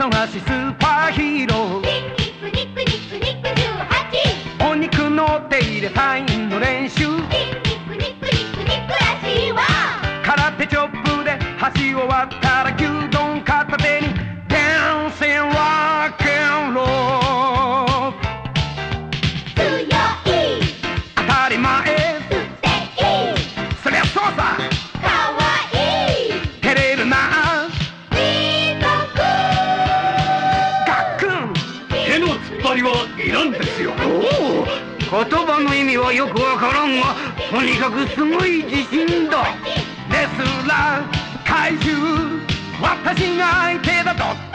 忙しいスーパーヒーロー。肉肉肉肉肉18。お肉の手入れサインの練習。肉肉肉肉肉らしいわ。空手チョップで橋終わったら牛丼片手にダンシングロックンロール。強い当たり前素敵そりゃそうさ。かわいい照れるな貴族。ガックン。手の突っ張りはいらんですよ。おお、言葉の意味はよくわからんが、とにかくすごい自信だ。レスラー怪獣、私が相手だと。